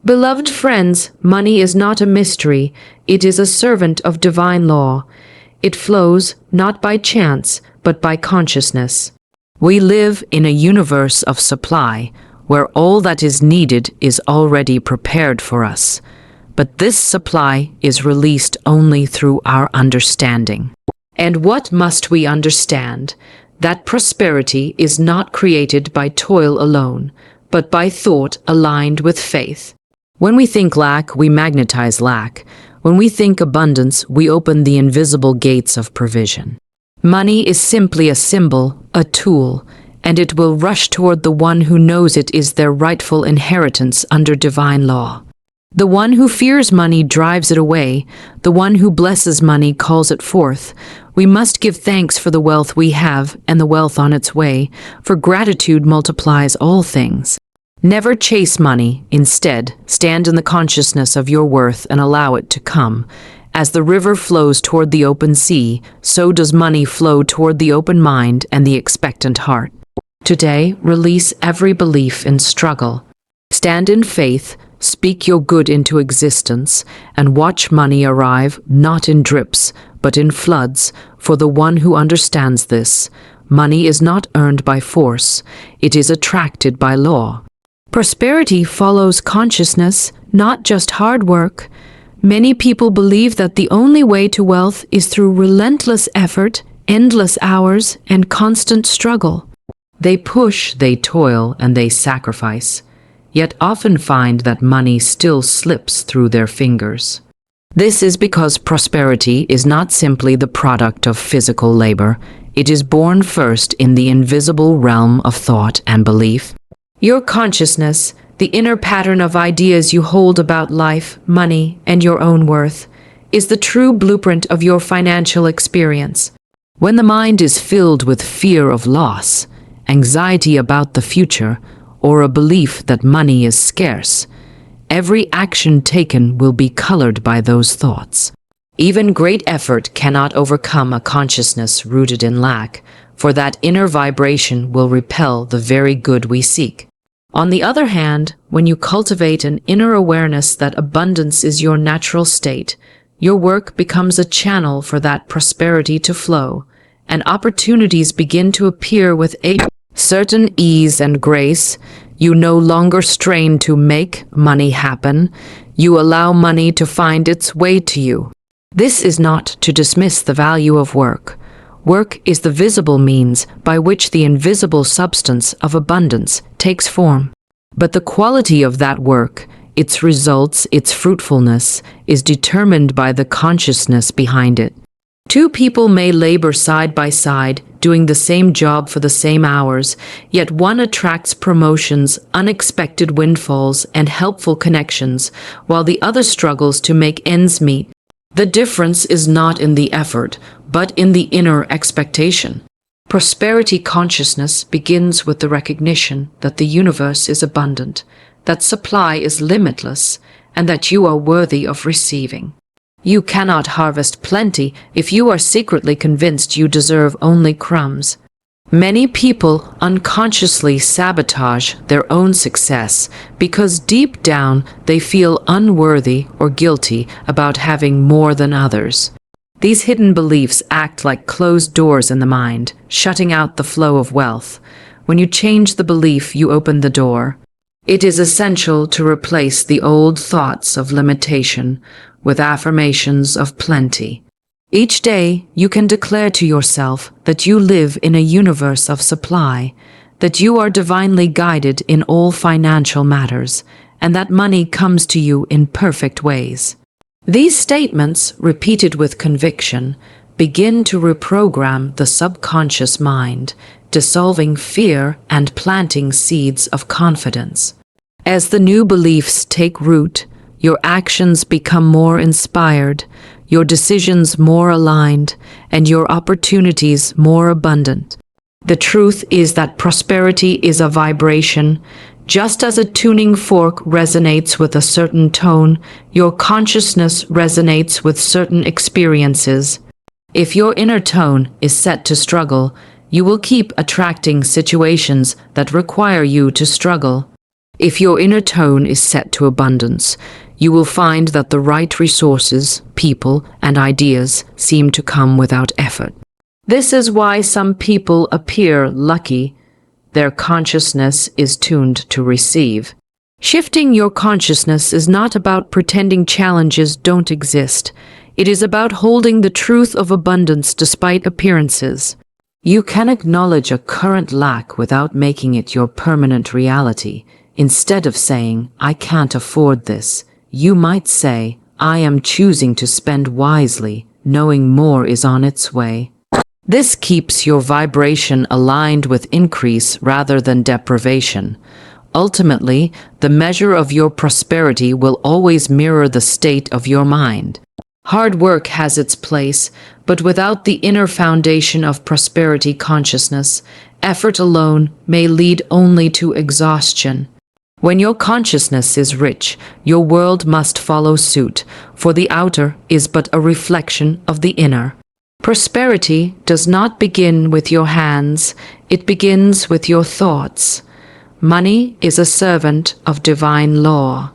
Beloved friends, money is not a mystery, it is a servant of divine law. It flows not by chance, but by consciousness. We live in a universe of supply, where all that is needed is already prepared for us. But this supply is released only through our understanding. And what must we understand? That prosperity is not created by toil alone, but by thought aligned with faith. When we think lack, we magnetize lack. When we think abundance, we open the invisible gates of provision. Money is simply a symbol, a tool, and it will rush toward the one who knows it is their rightful inheritance under divine law. The one who fears money drives it away. The one who blesses money calls it forth. We must give thanks for the wealth we have and the wealth on its way, for gratitude multiplies all things. Never chase money. Instead, stand in the consciousness of your worth and allow it to come. As the river flows toward the open sea, so does money flow toward the open mind and the expectant heart. Today, release every belief in struggle. Stand in faith, speak your good into existence, and watch money arrive not in drips, but in floods, for the one who understands this. Money is not earned by force, it is attracted by law. Prosperity follows consciousness, not just hard work. Many people believe that the only way to wealth is through relentless effort, endless hours, and constant struggle. They push, they toil, and they sacrifice, yet often find that money still slips through their fingers. This is because prosperity is not simply the product of physical labor. It is born first in the invisible realm of thought and belief. Your consciousness, the inner pattern of ideas you hold about life, money, and your own worth, is the true blueprint of your financial experience. When the mind is filled with fear of loss, anxiety about the future, or a belief that money is scarce, every action taken will be colored by those thoughts. Even great effort cannot overcome a consciousness rooted in lack, for that inner vibration will repel the very good we seek. On the other hand, when you cultivate an inner awareness that abundance is your natural state, your work becomes a channel for that prosperity to flow, and opportunities begin to appear with a certain ease and grace. You no longer strain to make money happen. You allow money to find its way to you. This is not to dismiss the value of work. Work is the visible means by which the invisible substance of abundance takes form. But the quality of that work, its results, its fruitfulness, is determined by the consciousness behind it. Two people may labor side by side, doing the same job for the same hours, yet one attracts promotions, unexpected windfalls, and helpful connections, while the other struggles to make ends meet. The difference is not in the effort, but in the inner expectation. Prosperity consciousness begins with the recognition that the universe is abundant, that supply is limitless, and that you are worthy of receiving. You cannot harvest plenty if you are secretly convinced you deserve only crumbs. Many people unconsciously sabotage their own success because deep down they feel unworthy or guilty about having more than others. These hidden beliefs act like closed doors in the mind, shutting out the flow of wealth. When you change the belief, you open the door. It is essential to replace the old thoughts of limitation with affirmations of plenty. Each day, you can declare to yourself that you live in a universe of supply, that you are divinely guided in all financial matters, and that money comes to you in perfect ways. These statements, repeated with conviction, begin to reprogram the subconscious mind, dissolving fear and planting seeds of confidence. As the new beliefs take root, your actions become more inspired, your decisions more aligned, and your opportunities more abundant. The truth is that prosperity is a vibration. Just as a tuning fork resonates with a certain tone, your consciousness resonates with certain experiences. If your inner tone is set to struggle, you will keep attracting situations that require you to struggle. If your inner tone is set to abundance, you will find that the right resources, people, and ideas seem to come without effort. This is why some people appear lucky. Their consciousness is tuned to receive. Shifting your consciousness is not about pretending challenges don't exist. It is about holding the truth of abundance despite appearances. You can acknowledge a current lack without making it your permanent reality. Instead of saying, "I can't afford this," you might say, "I am choosing to spend wisely, knowing more is on its way." This keeps your vibration aligned with increase rather than deprivation. Ultimately, the measure of your prosperity will always mirror the state of your mind. Hard work has its place, but without the inner foundation of prosperity consciousness, effort alone may lead only to exhaustion. When your consciousness is rich, your world must follow suit, for the outer is but a reflection of the inner. Prosperity does not begin with your hands, it begins with your thoughts. Money is a servant of divine law.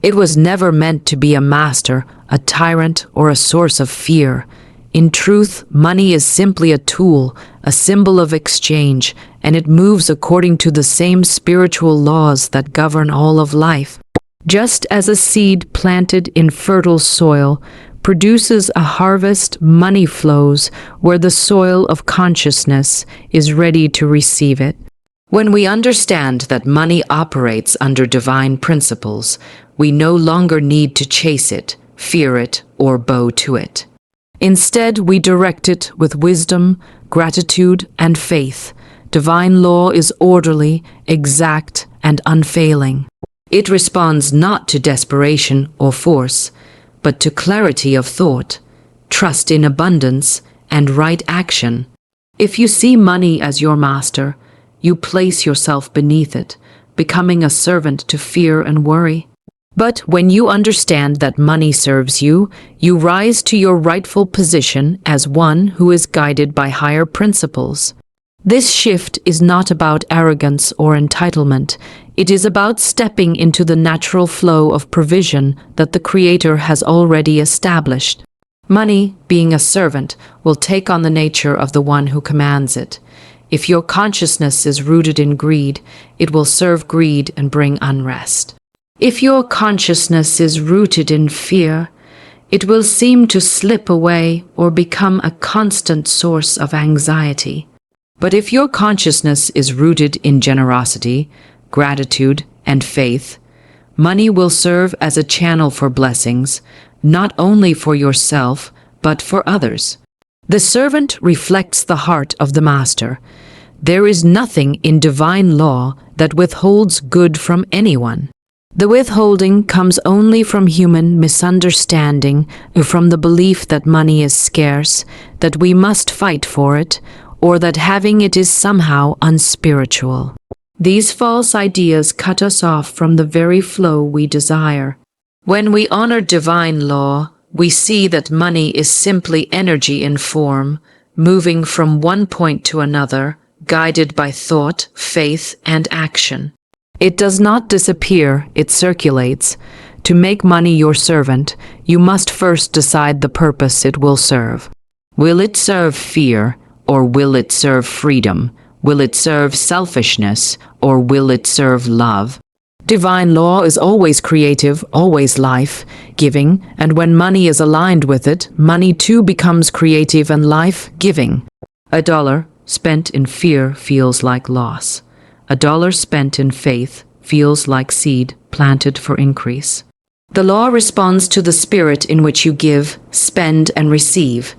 It was never meant to be a master, a tyrant, or a source of fear. In truth, money is simply a tool, a symbol of exchange, and it moves according to the same spiritual laws that govern all of life. Just as a seed planted in fertile soil produces a harvest, money flows where the soil of consciousness is ready to receive it. When we understand that money operates under divine principles, we no longer need to chase it, fear it, or bow to it. Instead, we direct it with wisdom, gratitude, and faith. Divine law is orderly, exact, and unfailing. It responds not to desperation or force, but to clarity of thought, trust in abundance, and right action. If you see money as your master, you place yourself beneath it, becoming a servant to fear and worry. But when you understand that money serves you, you rise to your rightful position as one who is guided by higher principles. This shift is not about arrogance or entitlement. It is about stepping into the natural flow of provision that the Creator has already established. Money, being a servant, will take on the nature of the one who commands it. If your consciousness is rooted in greed, it will serve greed and bring unrest. If your consciousness is rooted in fear, it will seem to slip away or become a constant source of anxiety. But if your consciousness is rooted in generosity, gratitude, and faith, money will serve as a channel for blessings, not only for yourself, but for others. The servant reflects the heart of the master. There is nothing in divine law that withholds good from anyone. The withholding comes only from human misunderstanding, from the belief that money is scarce, that we must fight for it, or that having it is somehow unspiritual. These false ideas cut us off from the very flow we desire. When we honor divine law, we see that money is simply energy in form, moving from one point to another, guided by thought, faith, and action. It does not disappear, it circulates. To make money your servant, you must first decide the purpose it will serve. Will it serve fear, or will it serve freedom? Will it serve selfishness, or will it serve love? Divine law is always creative, always life-giving, and when money is aligned with it, money too becomes creative and life-giving. $1 spent in fear feels like loss. $1 spent in faith feels like seed planted for increase. The law responds to the spirit in which you give, spend, and receive.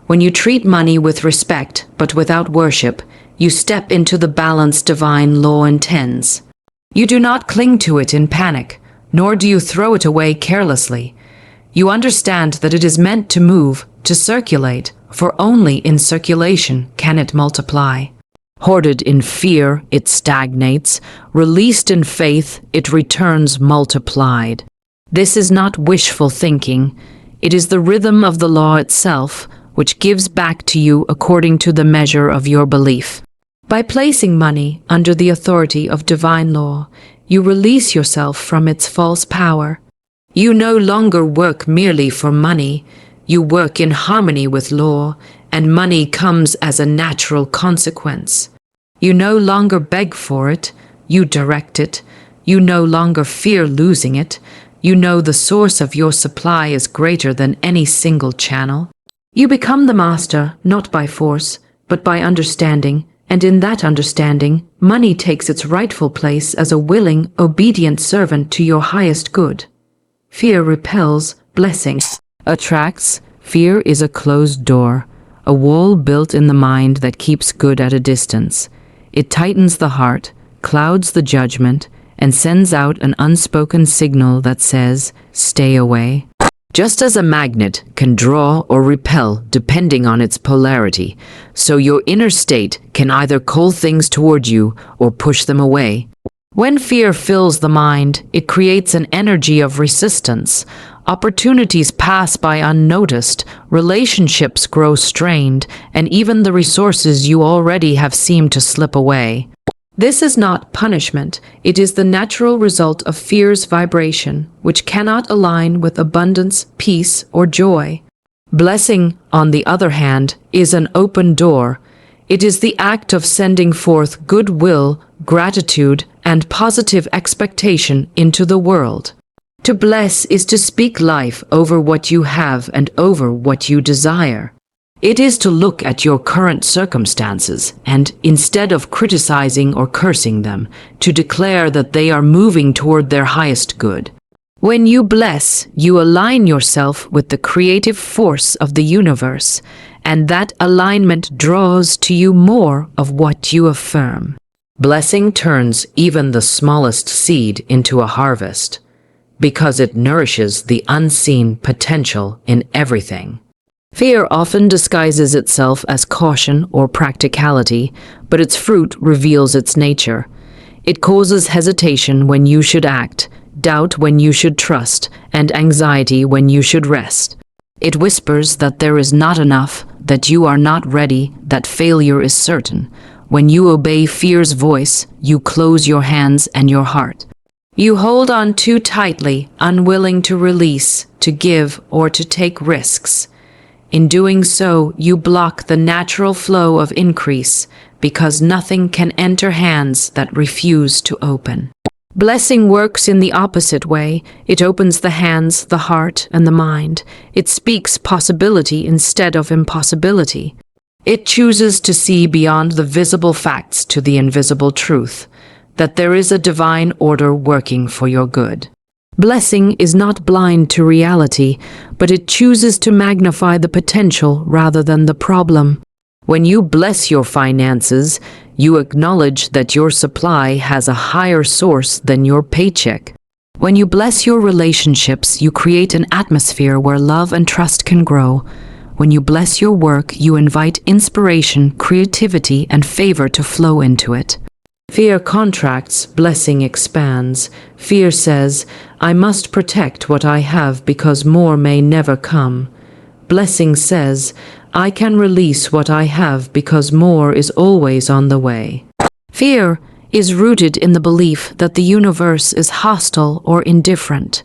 When you treat money with respect, but without worship, you step into the balance divine law intends. You do not cling to it in panic, nor do you throw it away carelessly. You understand that it is meant to move, to circulate, for only in circulation can it multiply. Hoarded in fear, it stagnates. Released in faith, it returns multiplied. This is not wishful thinking. It is the rhythm of the law itself, which gives back to you according to the measure of your belief. By placing money under the authority of divine law, you release yourself from its false power. You no longer work merely for money, you work in harmony with law, and money comes as a natural consequence. You no longer beg for it, you direct it. You no longer fear losing it. You know the source of your supply is greater than any single channel. You become the master, not by force, but by understanding, and in that understanding, money takes its rightful place as a willing, obedient servant to your highest good. Fear repels, blessing attracts. Fear is a closed door, a wall built in the mind that keeps good at a distance. It tightens the heart, clouds the judgment, and sends out an unspoken signal that says, stay away. Just as a magnet can draw or repel depending on its polarity, so your inner state can either call things toward you or push them away. When fear fills the mind, it creates an energy of resistance. Opportunities pass by unnoticed, relationships grow strained, and even the resources you already have seem to slip away. This is not punishment, it is the natural result of fear's vibration, which cannot align with abundance, peace, or joy. Blessing, on the other hand, is an open door. It is the act of sending forth goodwill, gratitude, and positive expectation into the world. To bless is to speak life over what you have and over what you desire. It is to look at your current circumstances and, instead of criticizing or cursing them, to declare that they are moving toward their highest good. When you bless, you align yourself with the creative force of the universe, and that alignment draws to you more of what you affirm. Blessing turns even the smallest seed into a harvest, because it nourishes the unseen potential in everything. Fear often disguises itself as caution or practicality, but its fruit reveals its nature. It causes hesitation when you should act, doubt when you should trust, and anxiety when you should rest. It whispers that there is not enough, that you are not ready, that failure is certain. When you obey fear's voice, you close your hands and your heart. You hold on too tightly, unwilling to release, to give, or to take risks. In doing so, you block the natural flow of increase, because nothing can enter hands that refuse to open. Blessing works in the opposite way. It opens the hands, the heart, and the mind. It speaks possibility instead of impossibility. It chooses to see beyond the visible facts to the invisible truth, that there is a divine order working for your good. Blessing is not blind to reality, but it chooses to magnify the potential rather than the problem. When you bless your finances, you acknowledge that your supply has a higher source than your paycheck. When you bless your relationships, you create an atmosphere where love and trust can grow. When you bless your work, you invite inspiration, creativity, and favor to flow into it. Fear contracts, blessing expands. Fear says, I must protect what I have because more may never come. Blessing says, I can release what I have because more is always on the way. Fear is rooted in the belief that the universe is hostile or indifferent.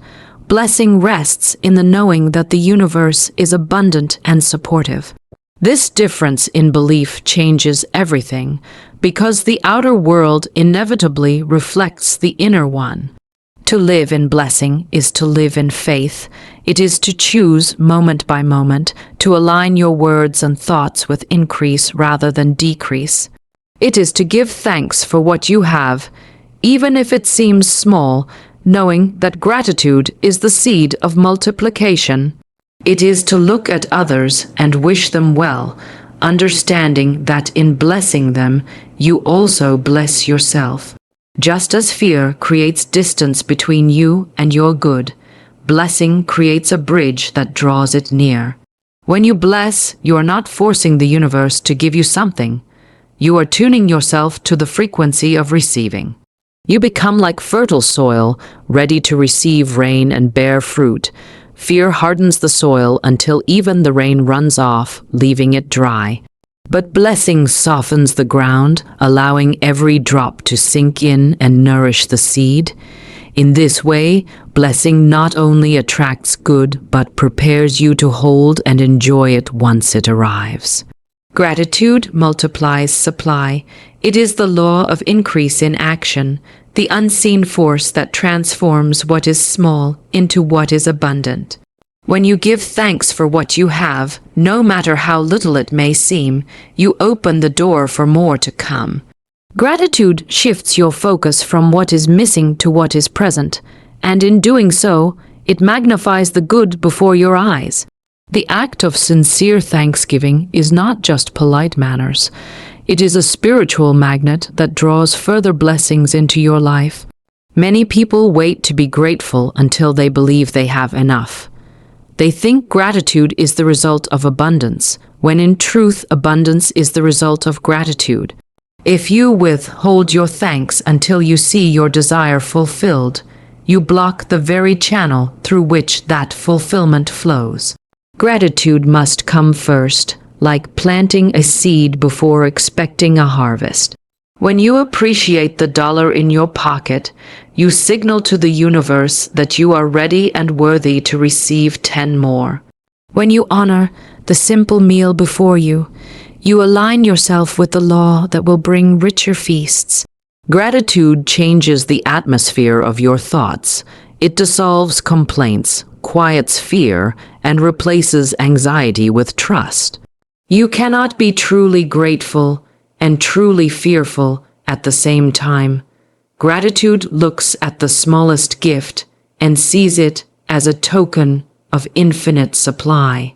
Blessing rests in the knowing that the universe is abundant and supportive. This difference in belief changes everything, because the outer world inevitably reflects the inner one. To live in blessing is to live in faith. It is to choose, moment by moment, to align your words and thoughts with increase rather than decrease. It is to give thanks for what you have, even if it seems small, knowing that gratitude is the seed of multiplication. It is to look at others and wish them well, understanding that in blessing them, you also bless yourself. Just as fear creates distance between you and your good, blessing creates a bridge that draws it near. When you bless, you are not forcing the universe to give you something. You are tuning yourself to the frequency of receiving. You become like fertile soil, ready to receive rain and bear fruit. Fear hardens the soil until even the rain runs off, leaving it dry. But blessing softens the ground, allowing every drop to sink in and nourish the seed. In this way, blessing not only attracts good, but prepares you to hold and enjoy it once it arrives. Gratitude multiplies supply. It is the law of increase in action, the unseen force that transforms what is small into what is abundant. When you give thanks for what you have, no matter how little it may seem, you open the door for more to come. Gratitude shifts your focus from what is missing to what is present, and in doing so, it magnifies the good before your eyes. The act of sincere thanksgiving is not just polite manners. It is a spiritual magnet that draws further blessings into your life. Many people wait to be grateful until they believe they have enough. They think gratitude is the result of abundance, when in truth abundance is the result of gratitude. If you withhold your thanks until you see your desire fulfilled, you block the very channel through which that fulfillment flows. Gratitude must come first, like planting a seed before expecting a harvest. When you appreciate the dollar in your pocket, you signal to the universe that you are ready and worthy to receive 10 more. When you honor the simple meal before you, you align yourself with the law that will bring richer feasts. Gratitude changes the atmosphere of your thoughts. It dissolves complaints, quiets fear, and replaces anxiety with trust. You cannot be truly grateful and truly fearful at the same time. Gratitude looks at the smallest gift and sees it as a token of infinite supply.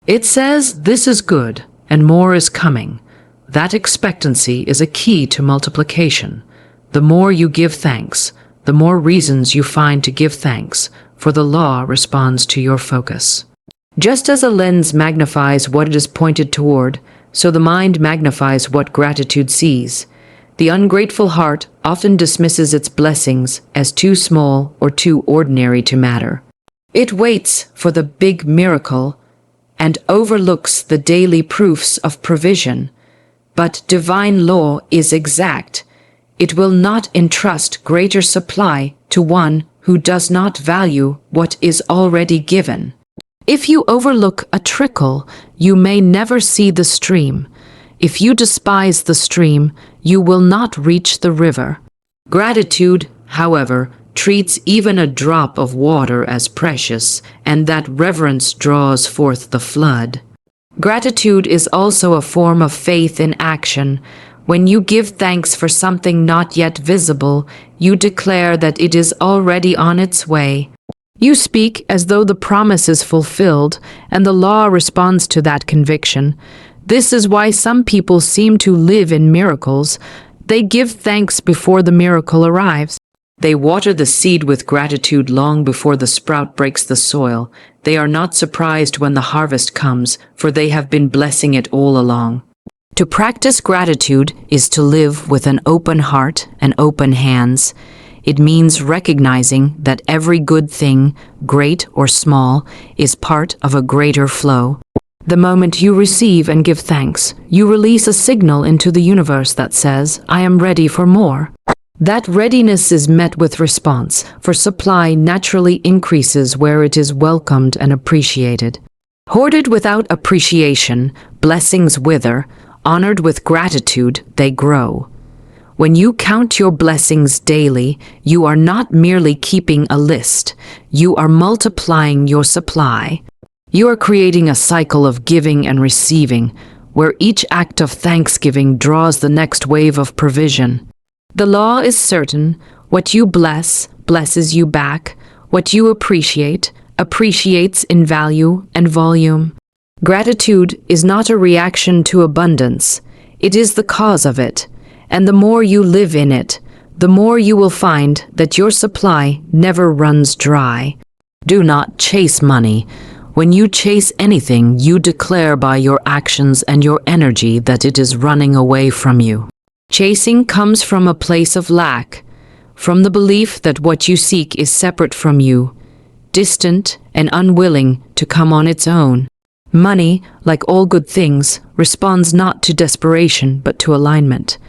It says, "This is good, and more is coming." That expectancy is a key to multiplication. The more you give thanks, the more reasons you find to give thanks, for the law responds to your focus. Just as a lens magnifies what it is pointed toward, so the mind magnifies what gratitude sees. The ungrateful heart often dismisses its blessings as too small or too ordinary to matter. It waits for the big miracle and overlooks the daily proofs of provision. But divine law is exact. It will not entrust greater supply to one who does not value what is already given. If you overlook a trickle, you may never see the stream. If you despise the stream, you will not reach the river. Gratitude, however, treats even a drop of water as precious, and that reverence draws forth the flood. Gratitude is also a form of faith in action. When you give thanks for something not yet visible, you declare that it is already on its way. You speak as though the promise is fulfilled, and the law responds to that conviction. This is why some people seem to live in miracles. They give thanks before the miracle arrives. They water the seed with gratitude long before the sprout breaks the soil. They are not surprised when the harvest comes, for they have been blessing it all along. To practice gratitude is to live with an open heart and open hands. It means recognizing that every good thing, great or small, is part of a greater flow. The moment you receive and give thanks, you release a signal into the universe that says, "I am ready for more." That readiness is met with response, for supply naturally increases where it is welcomed and appreciated. Hoarded without appreciation, blessings wither. Honored with gratitude, they grow. When you count your blessings daily, you are not merely keeping a list. You are multiplying your supply. You are creating a cycle of giving and receiving, where each act of thanksgiving draws the next wave of provision. The law is certain. What you bless, blesses you back. What you appreciate, appreciates in value and volume. Gratitude is not a reaction to abundance. It is the cause of it. And the more you live in it, the more you will find that your supply never runs dry. Do not chase money. When you chase anything, you declare by your actions and your energy that it is running away from you. Chasing comes from a place of lack, from the belief that what you seek is separate from you, distant and unwilling to come on its own. Money, like all good things, responds not to desperation but to alignment.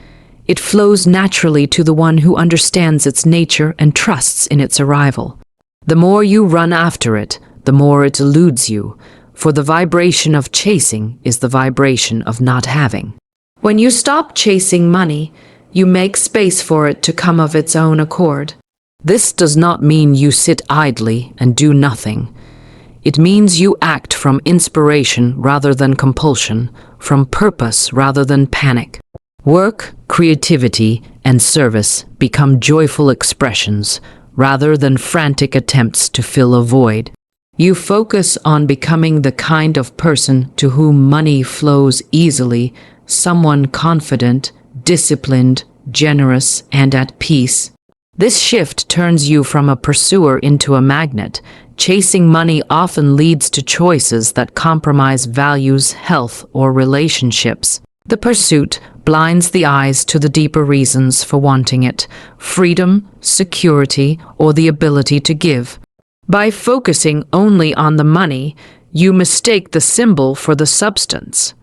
It flows naturally to the one who understands its nature and trusts in its arrival. The more you run after it, the more it eludes you, for the vibration of chasing is the vibration of not having. When you stop chasing money, you make space for it to come of its own accord. This does not mean you sit idly and do nothing. It means you act from inspiration rather than compulsion, from purpose rather than panic. Work, creativity, and service become joyful expressions rather than frantic attempts to fill a void. You focus on becoming the kind of person to whom money flows easily, someone confident, disciplined, generous, and at peace. This shift turns you from a pursuer into a magnet. Chasing money often leads to choices that compromise values, health, or relationships. The pursuit blinds the eyes to the deeper reasons for wanting it: freedom, security, or the ability to give. By focusing only on the money, you mistake the symbol for the substance.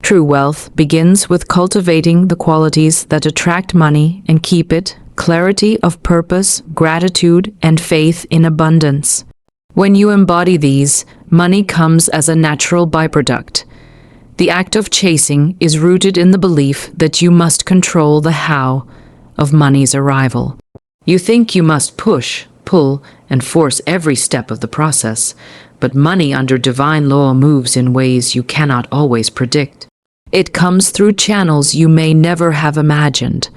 True wealth begins with cultivating the qualities that attract money and keep it: clarity of purpose, gratitude, and faith in abundance. When you embody these, money comes as a natural byproduct. The act of chasing is rooted in the belief that you must control the how of money's arrival. You think you must push, pull, and force every step of the process, but money under divine law moves in ways you cannot always predict. It comes through channels you may never have imagined,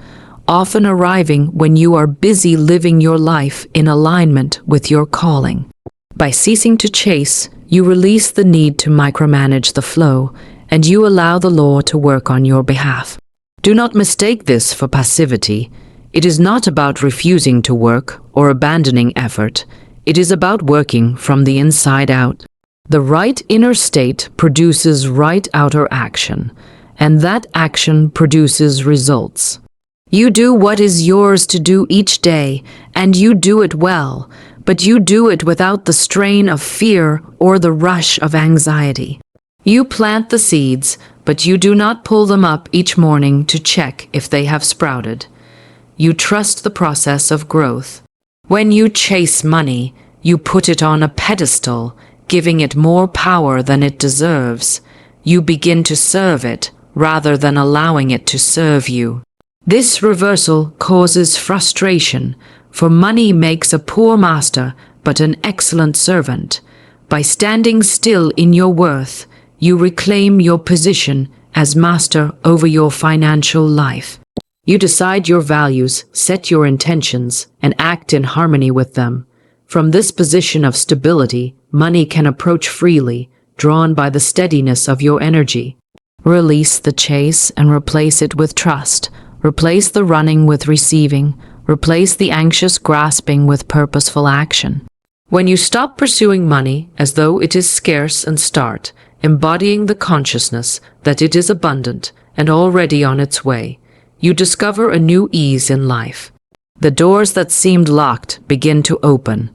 often arriving when you are busy living your life in alignment with your calling. By ceasing to chase, you release the need to micromanage the flow, and you allow the law to work on your behalf. Do not mistake this for passivity. It is not about refusing to work or abandoning effort. It is about working from the inside out. The right inner state produces right outer action, and that action produces results. You do what is yours to do each day, and you do it well, but you do it without the strain of fear or the rush of anxiety. You plant the seeds, but you do not pull them up each morning to check if they have sprouted. You trust the process of growth. When you chase money, you put it on a pedestal, giving it more power than it deserves. You begin to serve it rather than allowing it to serve you. This reversal causes frustration, for money makes a poor master but an excellent servant. By standing still in your worth, you reclaim your position as master over your financial life. You decide your values, set your intentions, and act in harmony with them. From this position of stability, money can approach freely, drawn by the steadiness of your energy. Release the chase and replace it with trust. Replace the running with receiving. Replace the anxious grasping with purposeful action. When you stop pursuing money as though it is scarce and start embodying the consciousness that it is abundant and already on its way, you discover a new ease in life. The doors that seemed locked begin to open.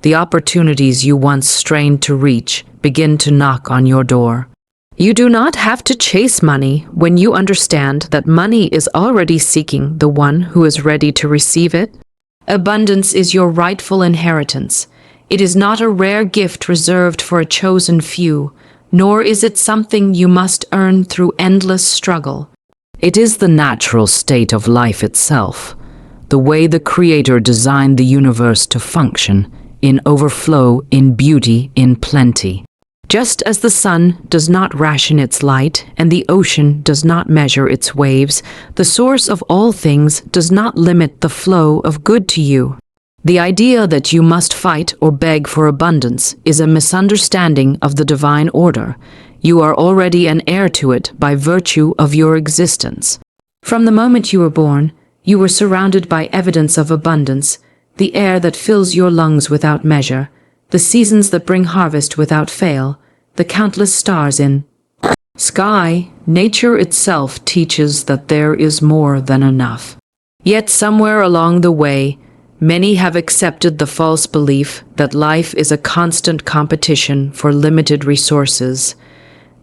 The opportunities you once strained to reach begin to knock on your door. You do not have to chase money when you understand that money is already seeking the one who is ready to receive it. Abundance is your rightful inheritance. It is not a rare gift reserved for a chosen few, nor is it something you must earn through endless struggle. It is the natural state of life itself, the way the Creator designed the universe to function, in overflow, in beauty, in plenty. Just as the sun does not ration its light and the ocean does not measure its waves, the source of all things does not limit the flow of good to you. The idea that you must fight or beg for abundance is a misunderstanding of the divine order. You are already an heir to it by virtue of your existence. From the moment you were born, you were surrounded by evidence of abundance, the air that fills your lungs without measure, the seasons that bring harvest without fail, the countless stars in sky. Nature itself teaches that there is more than enough. Yet somewhere along the way, many have accepted the false belief that life is a constant competition for limited resources.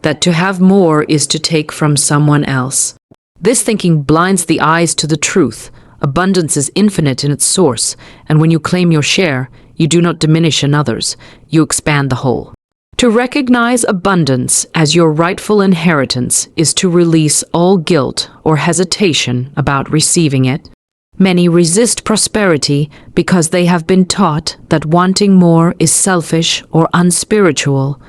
that to have more is to take from someone else. This thinking blinds the eyes to the truth. Abundance is infinite in its source, and when you claim your share, you do not diminish another's, you expand the whole. To recognize abundance as your rightful inheritance is to release all guilt or hesitation about receiving it. Many resist prosperity because they have been taught that wanting more is selfish or unspiritual,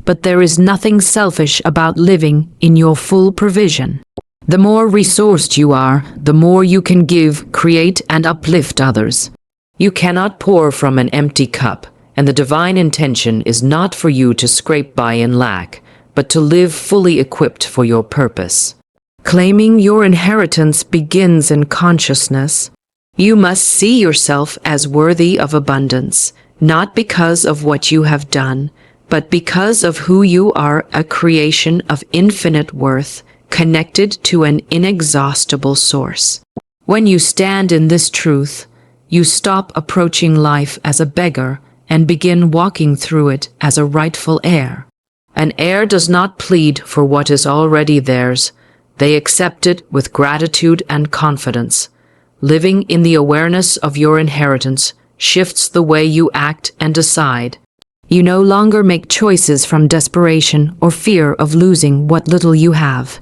but there is nothing selfish about living in your full provision. The more resourced you are, the more you can give, create, and uplift others. You cannot pour from an empty cup, and the divine intention is not for you to scrape by in lack, but to live fully equipped for your purpose. Claiming your inheritance begins in consciousness. You must see yourself as worthy of abundance, not because of what you have done, but because of who you are, a creation of infinite worth, connected to an inexhaustible source. When you stand in this truth, you stop approaching life as a beggar and begin walking through it as a rightful heir. An heir does not plead for what is already theirs. They accept it with gratitude and confidence. Living in the awareness of your inheritance shifts the way you act and decide. You no longer make choices from desperation or fear of losing what little you have.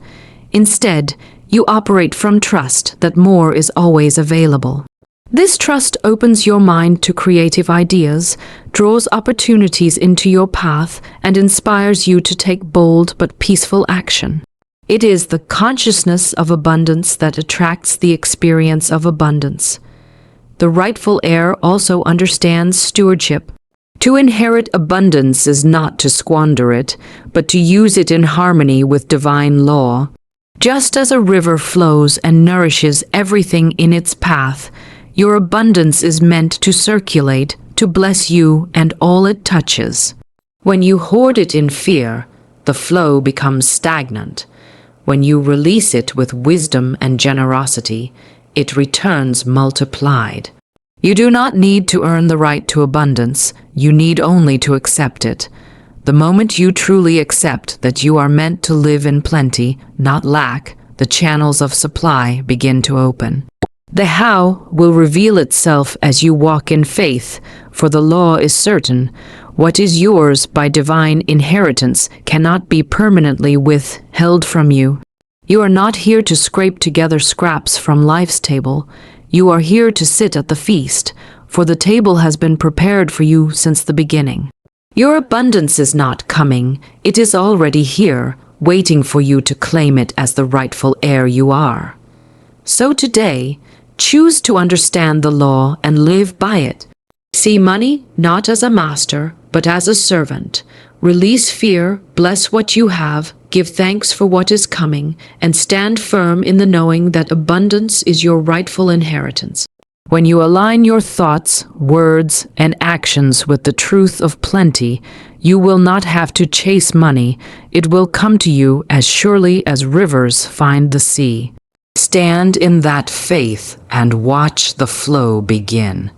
Instead, you operate from trust that more is always available. This trust opens your mind to creative ideas, draws opportunities into your path, and inspires you to take bold but peaceful action. It is the consciousness of abundance that attracts the experience of abundance. The rightful heir also understands stewardship. To inherit abundance is not to squander it, but to use it in harmony with divine law. Just as a river flows and nourishes everything in its path, your abundance is meant to circulate, to bless you and all it touches. When you hoard it in fear, the flow becomes stagnant. When you release it with wisdom and generosity, it returns multiplied. You do not need to earn the right to abundance, you need only to accept it. The moment you truly accept that you are meant to live in plenty, not lack, the channels of supply begin to open. The how will reveal itself as you walk in faith, for the law is certain. What is yours by divine inheritance cannot be permanently withheld from you. You are not here to scrape together scraps from life's table. You are here to sit at the feast, for the table has been prepared for you since the beginning. Your abundance is not coming, it is already here, waiting for you to claim it as the rightful heir you are. So today, choose to understand the law and live by it. See money not as a master, but as a servant. Release fear, bless what you have, give thanks for what is coming, and stand firm in the knowing that abundance is your rightful inheritance. When you align your thoughts, words, and actions with the truth of plenty, you will not have to chase money. It will come to you as surely as rivers find the sea. Stand in that faith and watch the flow begin.